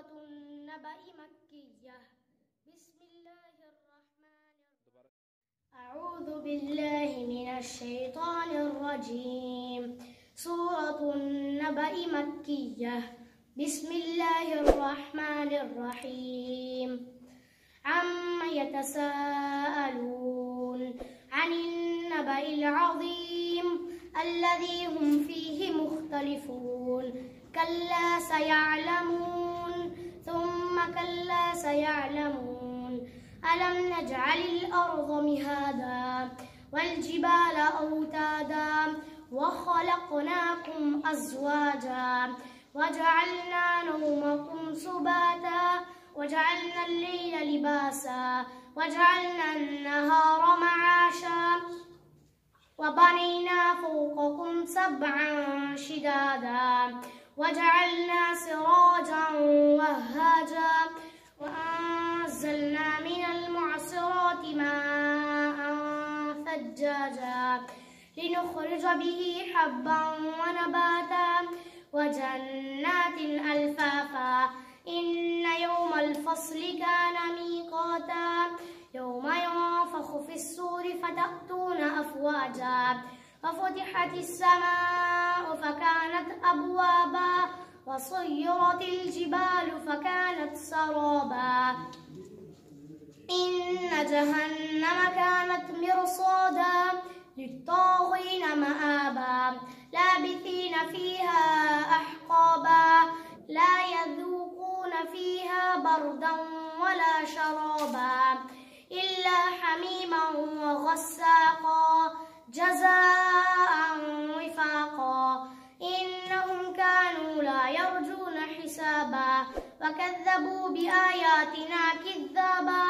سورة النبأ مكية. بسم الله الرحمن الرحيم. أعوذ بالله من الشيطان الرجيم. سورة النبأ مكية. بسم الله الرحمن الرحيم. عما يتساءلون عن النبأ العظيم الذي هم فيه مختلفون. كلا سيعلمون ثم كلا سيعلمون. ألم نجعل الأرض مهادا والجبال أوتادا وخلقناكم أزواجا وجعلنا نومكم سباتا وجعلنا الليل لباسا وجعلنا النهار معاشا وبنينا فوقكم سبعا شدادا وجعلنا سراجا وهاجا وأنزلنا من المعصرات ماء ثجاجا لنخرج به حبا ونباتا وجنات ألفافا. إن يوم الفصل كان ميقاتا يوم ينفخ في الصور فتأتون أفواجا وفتحت السماء فكانت أبوابا وصيرت الجبال فكانت سرابا. إن جهنم كانت مرصادا للطاغين مآبا لابثين فيها أحقابا لا يذوقون فيها بردا ولا شرابا إلا حميما وغساقا جزاء وفاقا. إنهم كانوا لا يرجون حسابا وكذبوا بآياتنا كذابا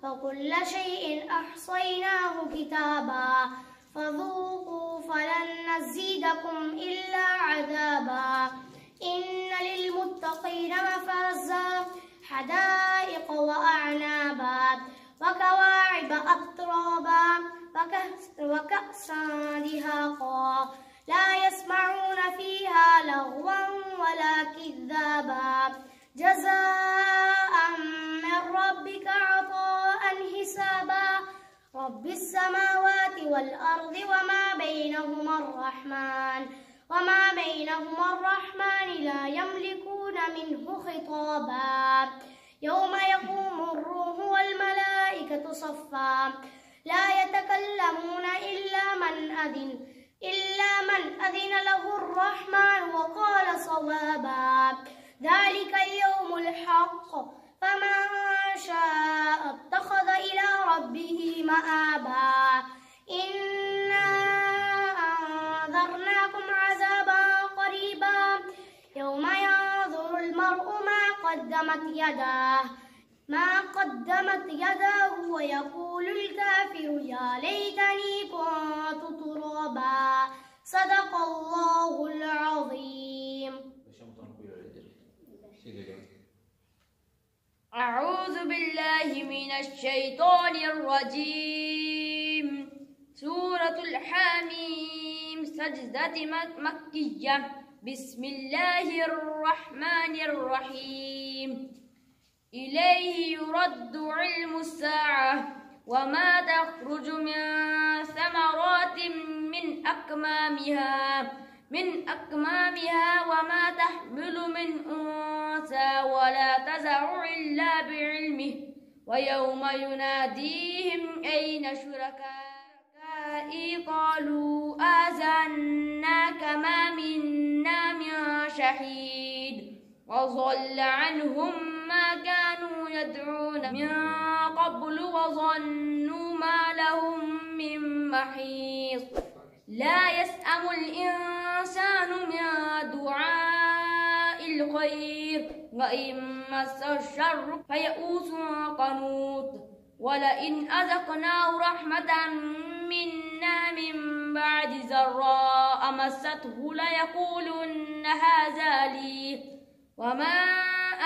وكل شيء أحصيناه كتابا فذوقوا فلن نزيدكم إلا عذابا. إن للمتقين مفازا حدائق وأعنابا وكواعب أترابا وكأسا دهاقا لا يسمعون فيها لغوا ولا كذابا جزاء من ربك عطاء حسابا. رب السماوات والأرض وما بينهما الرحمن لا يملكون منه خطابا. يوم يقوم الروح والملائكة صفا لا يتكلمون إلا من أذن له الرحمن وقال صوابا. ذلك اليوم الحق فمن شاء اتخذ إلى ربه مآبا. إنا أنذرناكم عذابا قريبا يوم ينظر المرء ما قدمت يداه ويقول الكافر يا ليتني كنت ترابا. صدق الله العظيم. أعوذ بالله من الشيطان الرجيم. سورة الحميم سجدة مكية. بسم الله الرحمن الرحيم. إليه يرد علم الساعة وما تخرج من ثمرات من أكمامها وما تحمل من أنثى ولا تزع إلا بعلمه ويوم يناديهم أين شركائي قالوا آذناك ما منا من شهيد وضل عنهم ما كانوا يدعون من قبل وظنوا ما لهم من محيص. لا يسأم الإنسان من دعاء الخير وإن مسه الشر فيئوس قنوط. ولئن أذقناه رحمة منا من بعد ضراء مسته ليقولن هذا لي وما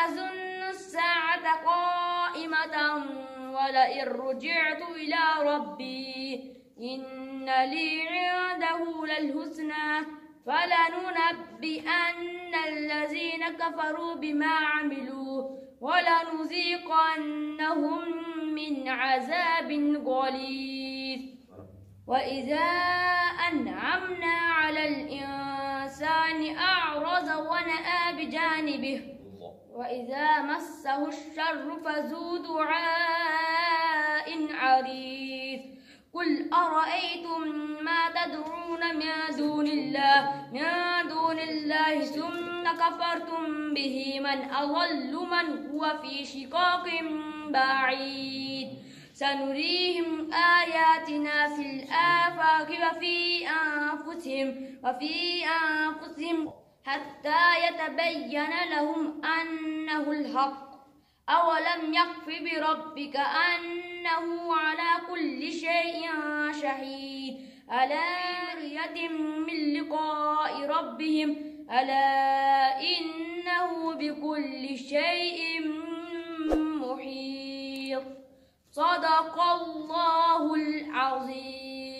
أظن الساعة قائمة ولئن رجعت إلى ربي إن لي عنده للحسنى فلننبئن الذين كفروا بما عملوا ولنذيقنهم من عذاب غليظ. وإذا أنعمنا على الإنسان أعرض ونأى بجانبه وإذا مسه الشر فذو دعاء عريض. قل أرأيتم ما تدعون من دون الله ثم كفرتم به من أضل من هو في شقاق بعيد. سنريهم آياتنا في الآفاق وفي أنفسهم حتى يتبين لهم أنه الحق. أولم يكف بربك أنه على كل شيء شهيد. ألا مرية من لقاء ربهم ألا إنه بكل شيء محيط. صدق الله العظيم.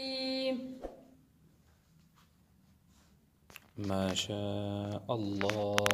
ما شاء الله.